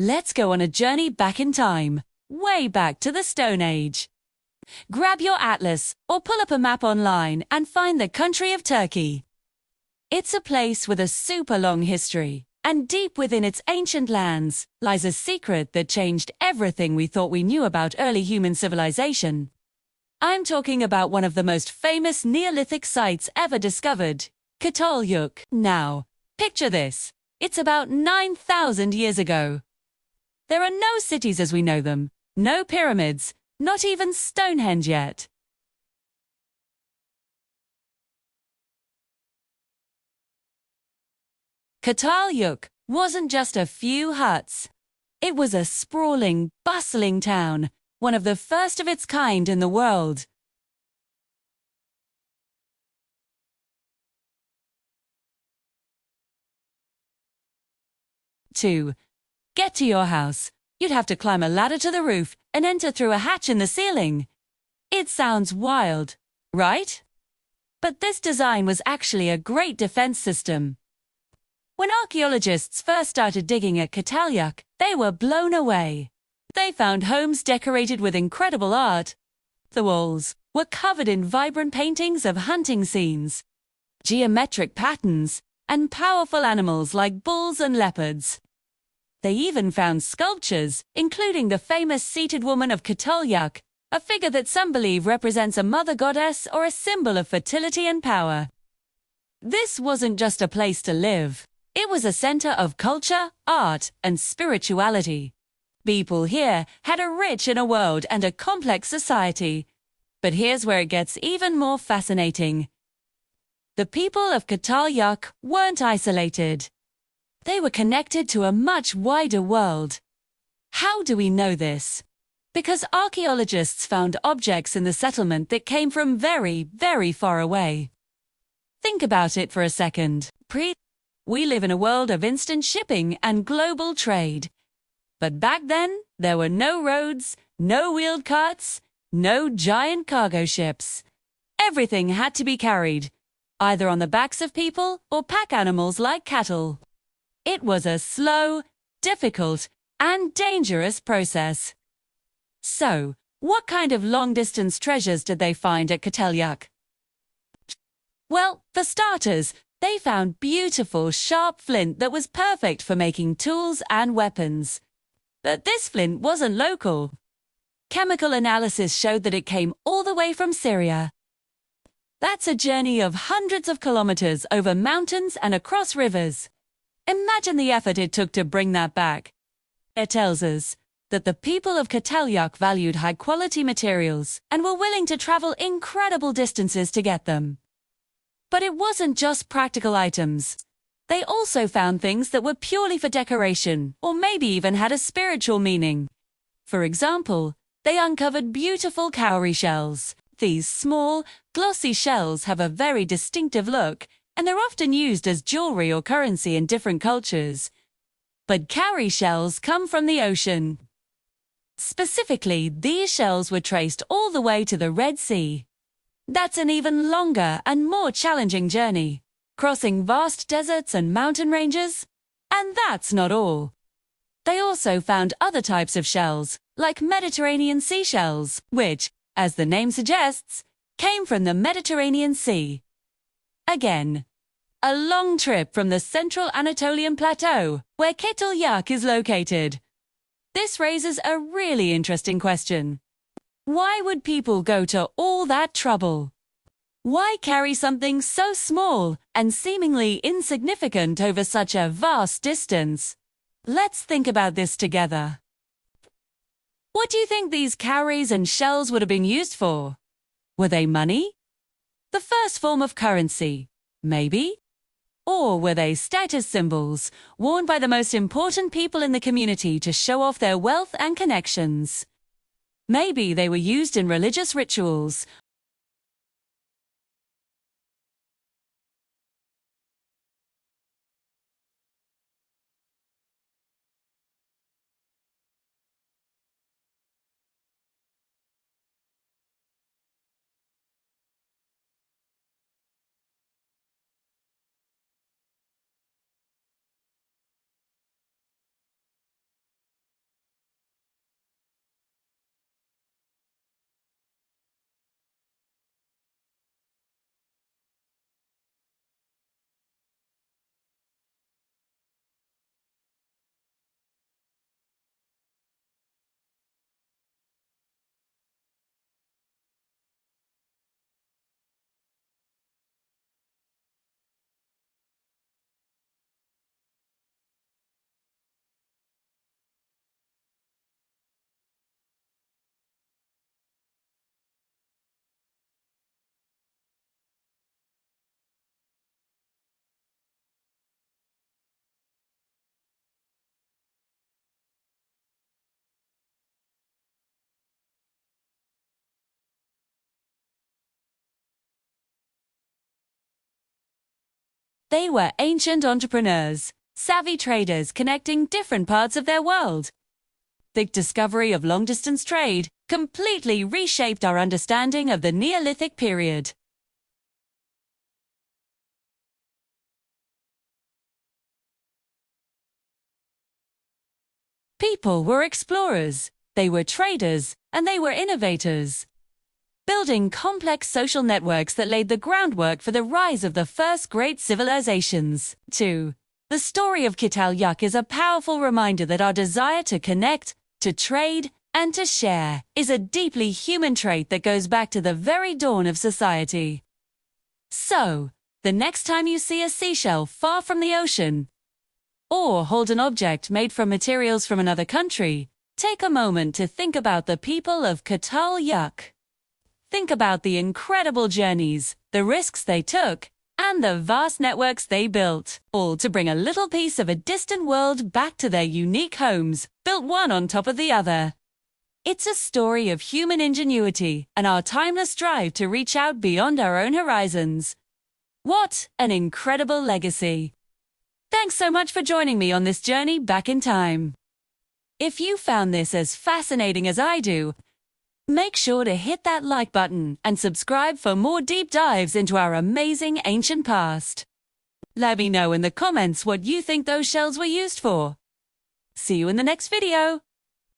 Let's go on a journey back in time, way back to the Stone Age. Grab your atlas or pull up a map online and find the country of Turkey. It's a place with a super long history, and deep within its ancient lands lies a secret that changed everything we thought we knew about early human civilization. I'm talking about one of the most famous Neolithic sites ever discovered, Catalhoyuk. Now, picture this. It's about 9,000 years ago. There are no cities as we know them, no pyramids, not even Stonehenge yet. Catalhoyuk wasn't just a few huts. It was a sprawling, bustling town, one of the first of its kind in the world. To get to your house, you'd have to climb a ladder to the roof and enter through a hatch in the ceiling. It sounds wild, right? But this design was actually a great defense system. When archaeologists first started digging at Catalhoyuk, they were blown away. They found homes decorated with incredible art. The walls were covered in vibrant paintings of hunting scenes, geometric patterns, and powerful animals like bulls and leopards. They even found sculptures, including the famous seated woman of Catalhoyuk, a figure that some believe represents a mother goddess or a symbol of fertility and power. This wasn't just a place to live. It was a center of culture, art, and spirituality. People here had a rich inner world and a complex society. But here's where it gets even more fascinating. The people of Catalhoyuk weren't isolated. They were connected to a much wider world. How do we know this? Because archaeologists found objects in the settlement that came from very, very far away. Think about it for a second. We live in a world of instant shipping and global trade. But back then, there were no roads, no wheeled carts, no giant cargo ships. Everything had to be carried, either on the backs of people or pack animals like cattle. It was a slow, difficult, and dangerous process. So, what kind of long-distance treasures did they find at Catalhoyuk? Well, for starters, they found beautiful, sharp flint that was perfect for making tools and weapons. But this flint wasn't local. Chemical analysis showed that it came all the way from Syria. That's a journey of hundreds of kilometers over mountains and across rivers. Imagine the effort it took to bring that back. It tells us that the people of Catalhoyuk valued high-quality materials and were willing to travel incredible distances to get them. But it wasn't just practical items. They also found things that were purely for decoration, or maybe even had a spiritual meaning. For example, they uncovered beautiful cowrie shells. These small, glossy shells have a very distinctive look, and they're often used as jewelry or currency in different cultures. But cowrie shells come from the ocean. Specifically, these shells were traced all the way to the Red Sea. That's an even longer and more challenging journey, crossing vast deserts and mountain ranges. And that's not all. They also found other types of shells, like Mediterranean seashells, which, as the name suggests, came from the Mediterranean Sea. Again, a long trip from the central Anatolian plateau, where Catalhoyuk is located. This raises a really interesting question. Why would people go to all that trouble? Why carry something so small and seemingly insignificant over such a vast distance? Let's think about this together. What do you think these cowries and shells would have been used for? Were they money? The first form of currency, maybe? Or were they status symbols, worn by the most important people in the community to show off their wealth and connections? Maybe they were used in religious rituals They were ancient entrepreneurs, savvy traders connecting different parts of their world. The discovery of long-distance trade completely reshaped our understanding of the Neolithic period. People were explorers, they were traders, and they were innovators, building complex social networks that laid the groundwork for the rise of the first great civilizations. 2. The story of Catalhoyuk is a powerful reminder that our desire to connect, to trade, and to share is a deeply human trait that goes back to the very dawn of society. So, the next time you see a seashell far from the ocean, or hold an object made from materials from another country, take a moment to think about the people of Catalhoyuk. Think about the incredible journeys, the risks they took, and the vast networks they built, all to bring a little piece of a distant world back to their unique homes, built one on top of the other. It's a story of human ingenuity and our timeless drive to reach out beyond our own horizons. What an incredible legacy! Thanks so much for joining me on this journey back in time. If you found this as fascinating as I do, make sure to hit that like button and subscribe for more deep dives into our amazing ancient past. Let me know in the comments what you think those shells were used for. See you in the next video.